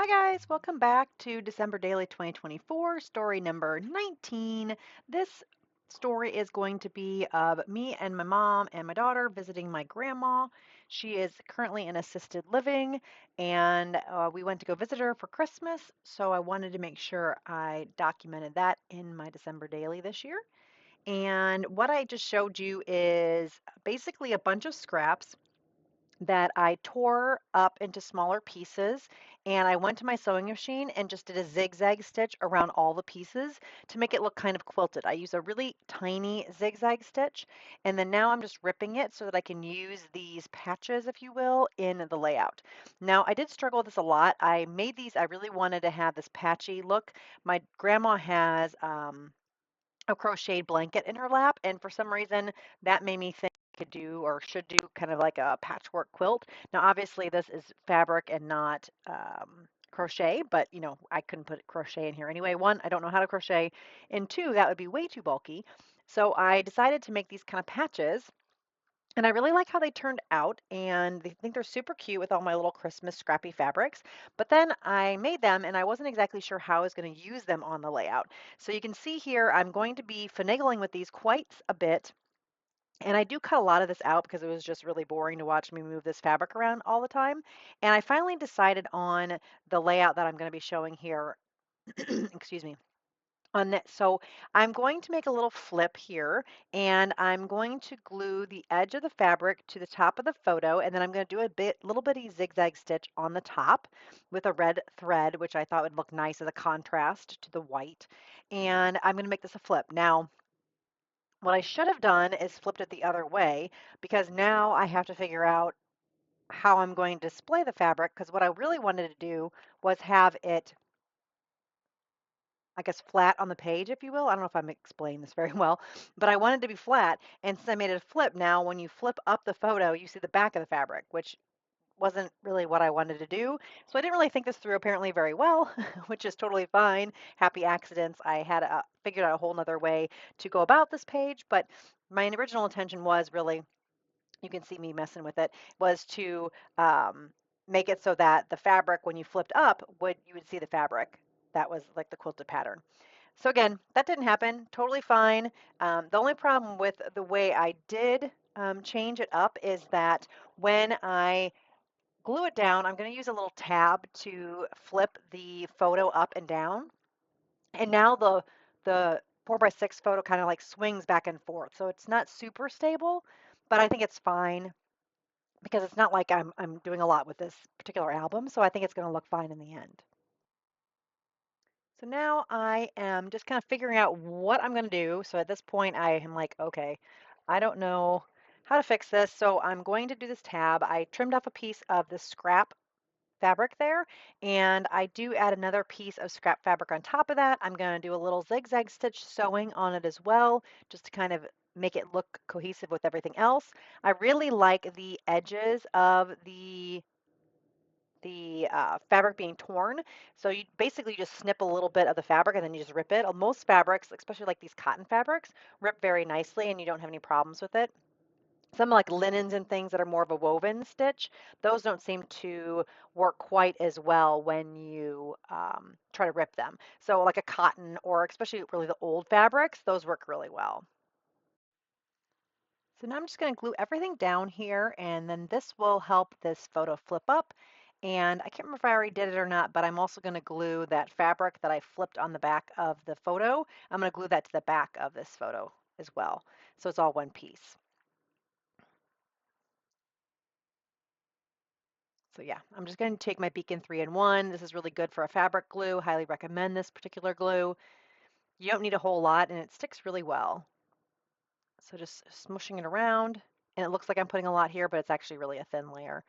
Hi guys, welcome back to December Daily 2024, story number 19. This story is going to be of me and my mom and my daughter visiting my grandma. She is currently in assisted living and we went to go visit her for Christmas, so I wanted to make sure I documented that in my December Daily this year. And what I just showed you is basically a bunch of scraps that I tore up into smaller pieces, and I went to my sewing machine and just did a zigzag stitch around all the pieces to make it look kind of quilted. I use a really tiny zigzag stitch, and then now I'm just ripping it so that I can use these patches, if you will, in the layout. Now, I did struggle with this a lot. I made these, I really wanted to have this patchy look. My grandma has a crocheted blanket in her lap, and for some reason that made me think I could do or should do kind of like a patchwork quilt. Now, obviously, this is fabric and not crochet, but I couldn't put crochet in here anyway. One, I don't know how to crochet, and two, that would be way too bulky. So I decided to make these kind of patches, and I really like how they turned out, and I think they're super cute with all my little Christmas scrappy fabrics. But then I made them, and I wasn't exactly sure how I was going to use them on the layout. So you can see here, I'm going to be finagling with these quite a bit. And I do cut a lot of this out because it was just really boring to watch me move this fabric around all the time. And I finally decided on the layout that I'm going to be showing here. Excuse me. On that, so I'm going to make a little flip here, and I'm going to glue the edge of the fabric to the top of the photo, and then I'm going to do little bitty zigzag stitch on the top with a red thread, which I thought would look nice as a contrast to the white. And I'm going to make this a flip. Now, what I should have done is flipped it the other way, because now I have to figure out how I'm going to display the fabric, because what I really wanted to do was have it, I guess, flat on the page, if you will. I don't know if I'm explaining this very well, but I wanted to be flat. And since I made it a flip, now when you flip up the photo, you see the back of the fabric, which wasn't really what I wanted to do. So I didn't really think this through apparently very well, which is totally fine. Happy accidents. I had figured out a whole nother way to go about this page, but my original intention was really, you can see me messing with it, was to make it so that the fabric, when you flipped up, you would see the fabric. That was like the quilted pattern. So again, that didn't happen. Totally fine. The only problem with the way I did change it up is that when I glue it down, I'm going to use a little tab to flip the photo up and down. And now the 4x6 photo kind of like swings back and forth. So it's not super stable, but I think it's fine because it's not like I'm doing a lot with this particular album. So I think it's going to look fine in the end. So now I am just kind of figuring out what I'm going to do. So at this point, I am like, okay, I don't know how to fix this. So I'm going to do this tab. I trimmed off a piece of the scrap fabric there, and I do add another piece of scrap fabric on top of that. I'm going to do a little zigzag stitch sewing on it as well, just to kind of make it look cohesive with everything else. I really like the edges of the fabric being torn. So you basically just snip a little bit of the fabric and then you just rip it. Most fabrics, especially like these cotton fabrics, rip very nicely and you don't have any problems with it. Some like linens and things that are more of a woven stitch, those don't seem to work quite as well when you try to rip them. So like a cotton or especially really the old fabrics, those work really well. So now I'm just going to glue everything down here, and then this will help this photo flip up. And I can't remember if I already did it or not, but I'm also going to glue that fabric that I flipped on the back of the photo. I'm going to glue that to the back of this photo as well. So it's all one piece. So yeah, I'm just going to take my Beacon 3-in-1. This is really good for a fabric glue. Highly recommend this particular glue. You don't need a whole lot, and it sticks really well. So just smushing it around, and it looks like I'm putting a lot here, but it's actually really a thin layer.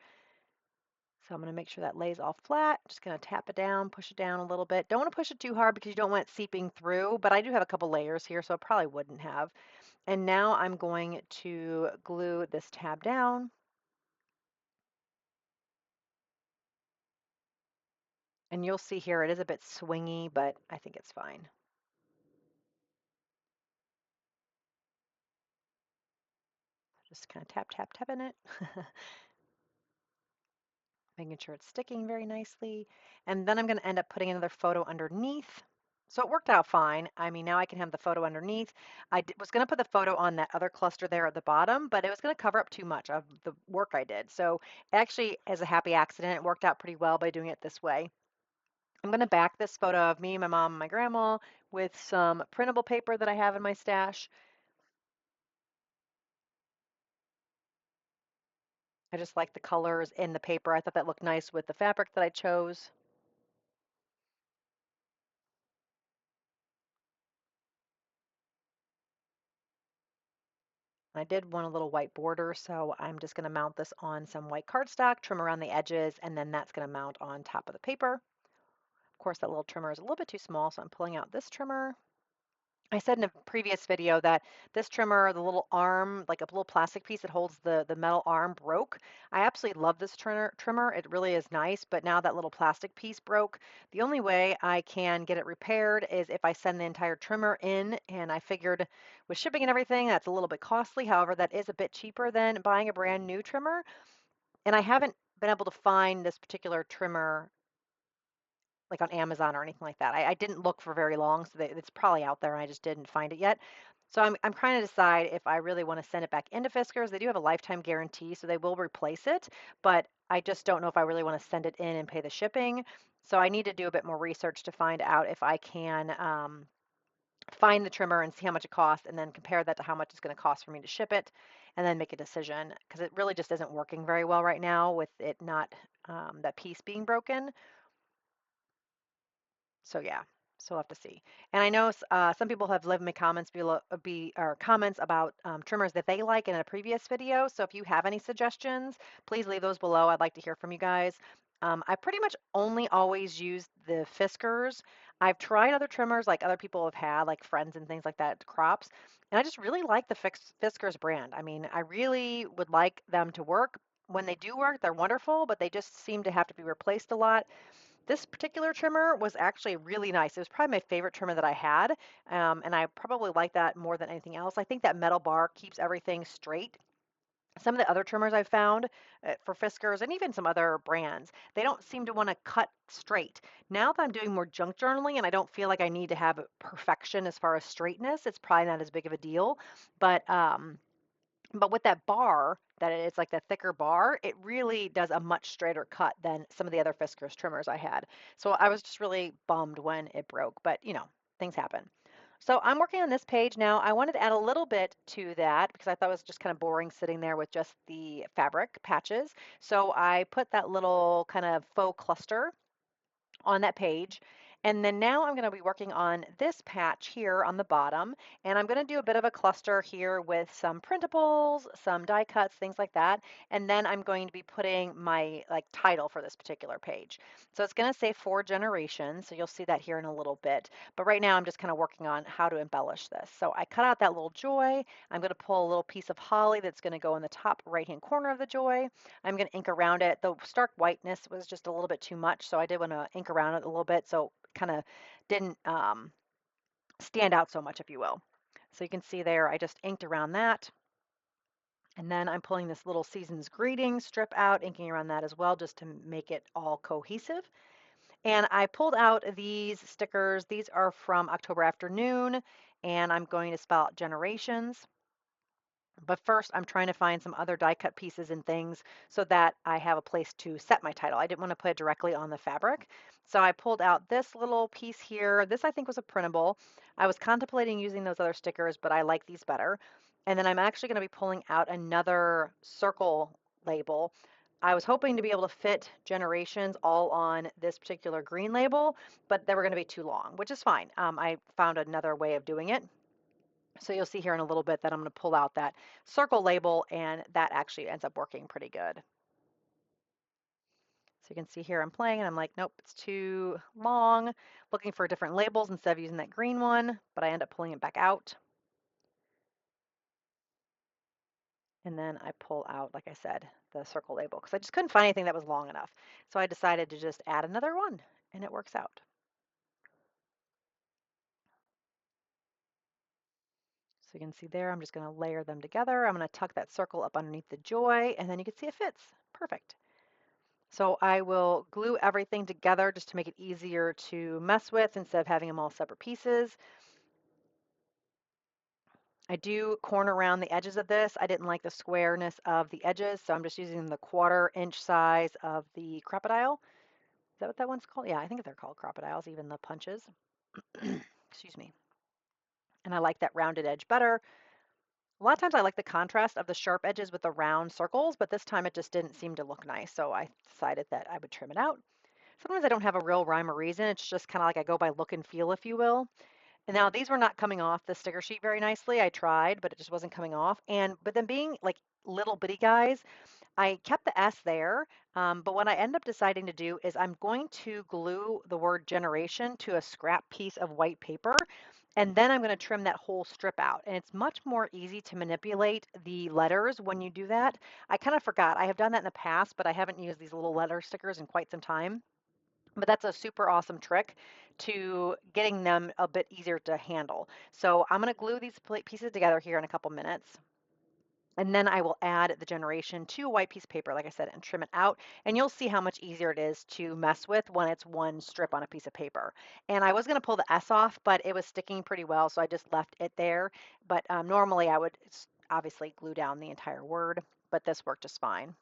So I'm going to make sure that lays all flat. Just going to tap it down, push it down a little bit. Don't want to push it too hard because you don't want it seeping through, but I do have a couple layers here, so it probably wouldn't have. And now I'm going to glue this tab down. And you'll see here it is a bit swingy, but I think it's fine. Just kind of tap, tap, tapping it. making sure it's sticking very nicely. And then I'm going to end up putting another photo underneath. So it worked out fine. I mean, now I can have the photo underneath. Was going to put the photo on that other cluster there at the bottom, but it was going to cover up too much of the work I did. So actually, as a happy accident, it worked out pretty well by doing it this way. I'm going to back this photo of me, my mom, and my grandma with some printable paper that I have in my stash. I just like the colors in the paper. I thought that looked nice with the fabric that I chose. I did want a little white border, so I'm just going to mount this on some white cardstock, trim around the edges, and then that's going to mount on top of the paper. Of course, that little trimmer is a little bit too small, so I'm pulling out this trimmer. I said in a previous video that this trimmer, the little arm, like a little plastic piece that holds the metal arm, broke. I absolutely love this trimmer. It really is nice, but now that little plastic piece broke. The only way I can get it repaired is if I send the entire trimmer in, and I figured with shipping and everything, that's a little bit costly. However, that is a bit cheaper than buying a brand new trimmer, and I haven't been able to find this particular trimmer like on Amazon or anything like that. I didn't look for very long, so it's probably out there and I just didn't find it yet. So I'm trying to decide if I really want to send it back into Fiskars. They do have a lifetime guarantee, so they will replace it, but I just don't know if I really want to send it in and pay the shipping. So I need to do a bit more research to find out if I can find the trimmer and see how much it costs, and then compare that to how much it's going to cost for me to ship it, and then make a decision because it really just isn't working very well right now with it not that piece being broken. So yeah, so we'll have to see. And I know some people have left me comments below, or comments about trimmers that they like in a previous video. So if you have any suggestions, please leave those below. I'd like to hear from you guys. I pretty much only always use the Fiskars. I've tried other trimmers like other people have had, like Friends and things like that, crops, and I just really like the Fiskars brand. I mean, I really would like them to work. When they do work, they're wonderful, but they just seem to have to be replaced a lot. This particular trimmer was actually really nice. It was probably my favorite trimmer that I had, and I probably like that more than anything else. I think that metal bar keeps everything straight. Some of the other trimmers I've found for Fiskars and even some other brands, they don't seem to want to cut straight. Now that I'm doing more junk journaling and I don't feel like I need to have perfection as far as straightness, it's probably not as big of a deal. But with that bar, that it's like the thicker bar, it really does a much straighter cut than some of the other Fiskars trimmers I had. So I was just really bummed when it broke, but things happen. So I'm working on this page now. I wanted to add a little bit to that because I thought it was just kind of boring sitting there with just the fabric patches. So I put that little kind of faux cluster on that page. And then now I'm going to be working on this patch here on the bottom, and I'm going to do a bit of a cluster here with some printables, some die cuts, things like that. And then I'm going to be putting my like title for this particular page. So it's going to say 4 generations. So you'll see that here in a little bit. But right now I'm just kind of working on how to embellish this. So I cut out that little joy. I'm going to pull a little piece of holly that's going to go in the top right-hand corner of the joy. I'm going to ink around it. The stark whiteness was just a little bit too much, so I did want to ink around it a little bit so it kind of didn't stand out so much, if you will. So you can see there, I just inked around that. And then I'm pulling this little season's greeting strip out, inking around that as well, just to make it all cohesive. And I pulled out these stickers. These are from October Afternoon, and I'm going to spell out generations. But first, I'm trying to find some other die cut pieces and things so that I have a place to set my title. I didn't want to put it directly on the fabric. So I pulled out this little piece here. This I think was a printable. I was contemplating using those other stickers, but I like these better. And then I'm actually going to be pulling out another circle label. I was hoping to be able to fit generations all on this particular green label, but they were going to be too long, which is fine. I found another way of doing it. So you'll see here in a little bit that I'm going to pull out that circle label, and that actually ends up working pretty good. So you can see here I'm playing and I'm like, nope, it's too long, looking for different labels instead of using that green one, but I end up pulling it back out. And then I pull out, like I said, the circle label because I just couldn't find anything that was long enough. So I decided to just add another one, and it works out. So you can see there, I'm just going to layer them together. I'm going to tuck that circle up underneath the joy, and then you can see it fits. Perfect. So I will glue everything together just to make it easier to mess with instead of having them all separate pieces. I do corner around the edges of this. I didn't like the squareness of the edges, so I'm just using the 1/4 inch size of the crocodile. Is that what that one's called? Yeah, I think they're called crocodiles, even the punches. Excuse me. And I like that rounded edge better. A lot of times I like the contrast of the sharp edges with the round circles, but this time it just didn't seem to look nice, so I decided that I would trim it out. Sometimes I don't have a real rhyme or reason. It's just kind of like I go by look and feel, if you will. And now these were not coming off the sticker sheet very nicely. I tried, but it just wasn't coming off. But then being like little bitty guys, I kept the S there. But what I end up deciding to do is I'm going to glue the word generation to a scrap piece of white paper. And then I'm going to trim that whole strip out. And it's much more easy to manipulate the letters when you do that. I kind of forgot. I have done that in the past, but I haven't used these little letter stickers in quite some time. But that's a super awesome trick to getting them a bit easier to handle. So I'm going to glue these pieces together here in a couple minutes. And then I will add the generation to a white piece of paper, like I said, and trim it out. And you'll see how much easier it is to mess with when it's one strip on a piece of paper. And I was going to pull the S off, but it was sticking pretty well, so I just left it there. But normally I would obviously glue down the entire word, but this worked just fine.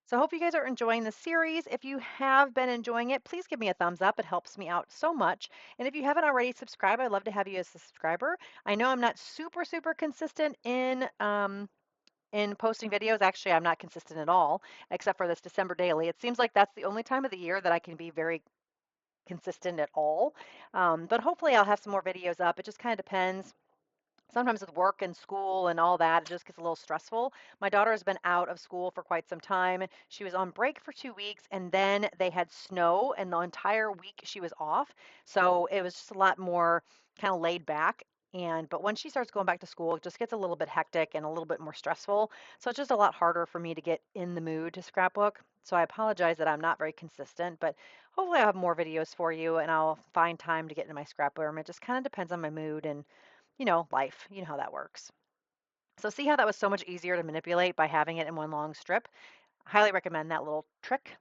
So I hope you guys are enjoying the series. If you have been enjoying it, please give me a thumbs up. It helps me out so much. And if you haven't already subscribed, I'd love to have you as a subscriber. I know I'm not super consistent in posting videos. Actually, I'm not consistent at all, except for this December daily. It seems like that's the only time of the year that I can be very consistent at all. But hopefully I'll have some more videos up. It just kind of depends. Sometimes with work and school and all that, it just gets a little stressful. My daughter has been out of school for quite some time. She was on break for 2 weeks, and then they had snow, and the entire week she was off. So it was just a lot more kind of laid back. But when she starts going back to school, it just gets a little bit hectic and a little bit more stressful. So it's just a lot harder for me to get in the mood to scrapbook. So I apologize that I'm not very consistent, but hopefully I'll have more videos for you and I'll find time to get into my scrapbook. It just kind of depends on my mood and life. You know how that works. So see how that was so much easier to manipulate by having it in one long strip? Highly recommend that little trick.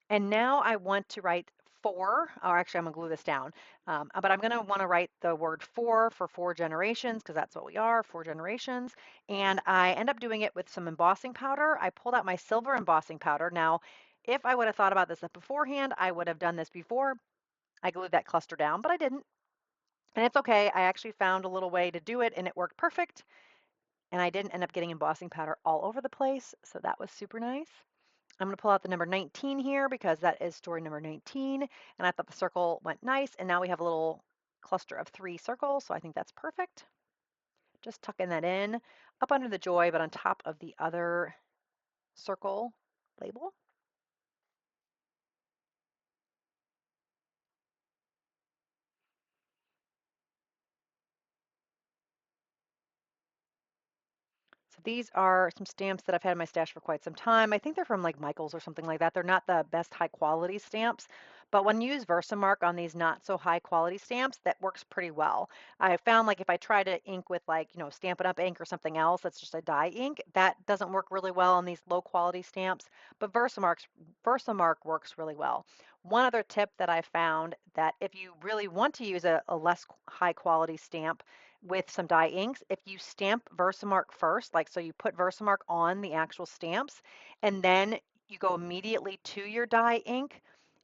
And now I want to write four, or actually I'm gonna glue this down, but I'm gonna wanna write the word for 4 generations, because that's what we are, 4 generations. And I end up doing it with some embossing powder. I pulled out my silver embossing powder. Now, if I would have thought about this beforehand, I would have done this before I glued that cluster down, but I didn't. And it's okay. I actually found a little way to do it and it worked perfect. And I didn't end up getting embossing powder all over the place. So that was super nice. I'm going to pull out the number 19 here because that is story number 19. And I thought the circle went nice. And now we have a little cluster of 3 circles. So I think that's perfect. Just tucking that in up under the joy, but on top of the other circle label. So these are some stamps that I've had in my stash for quite some time. I think they're from like Michael's or something like that. They're not the best high quality stamps, but when you use Versamark on these not so high quality stamps, that works pretty well. I found like if I try to ink with like, Stampin' Up! Ink or something else that's just a dye ink, that doesn't work really well on these low quality stamps, but Versamark works really well. One other tip that I found that if you really want to use a less high quality stamp, with some dye inks, if you stamp Versamark first, like so you put Versamark on the actual stamps, and then you go immediately to your dye ink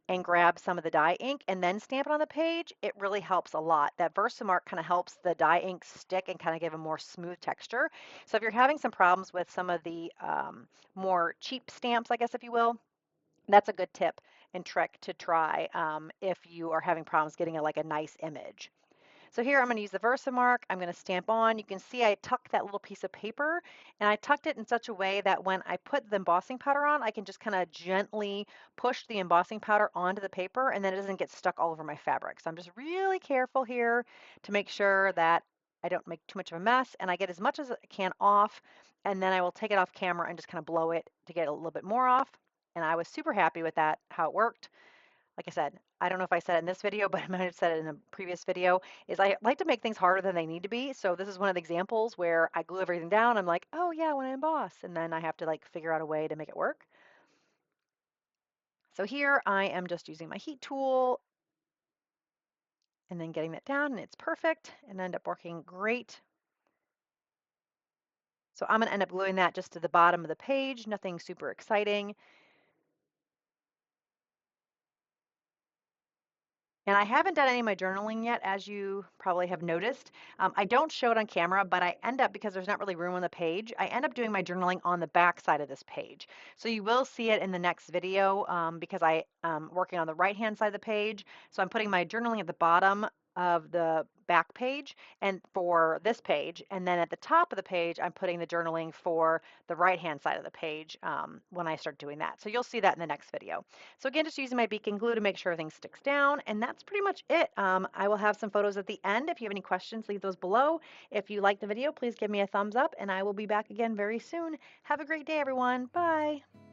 and grab some of the dye ink and then stamp it on the page, it really helps a lot. That Versamark kind of helps the dye ink stick and kind of give a more smooth texture. So if you're having some problems with some of the more cheap stamps, I guess if you will, that's a good tip and trick to try if you are having problems getting like a nice image. So here I'm going to use the Versamark. I'm going to stamp on. You can see I tucked that little piece of paper and I tucked it in such a way that when I put the embossing powder on, I can just kind of gently push the embossing powder onto the paper and then it doesn't get stuck all over my fabric. So I'm just really careful here to make sure that I don't make too much of a mess and I get as much as I can off, and then I will take it off camera and just kind of blow it to get a little bit more off. And I was super happy with that, how it worked. like I said, I don't know if I said it in this video, but I might have said it in a previous video, is I like to make things harder than they need to be. So this is one of the examples where I glue everything down. I'm like, oh yeah, when I emboss, and then I have to like figure out a way to make it work. So here I am just using my heat tool and then getting that down, and it's perfect and end up working great. So I'm going to end up gluing that just to the bottom of the page, nothing super exciting. And I haven't done any of my journaling yet, as you probably have noticed. I don't show it on camera, but I end up, because there's not really room on the page, I end up doing my journaling on the back side of this page. So you will see it in the next video because I am working on the right-hand side of the page. So I'm putting my journaling at the bottom of the back page and for this page. And then at the top of the page, I'm putting the journaling for the right-hand side of the page when I start doing that. So you'll see that in the next video. So again, just using my beacon glue to make sure everything sticks down, and that's pretty much it. I will have some photos at the end. If you have any questions, leave those below. If you like the video, please give me a thumbs up, and I will be back again very soon. Have a great day, everyone. Bye.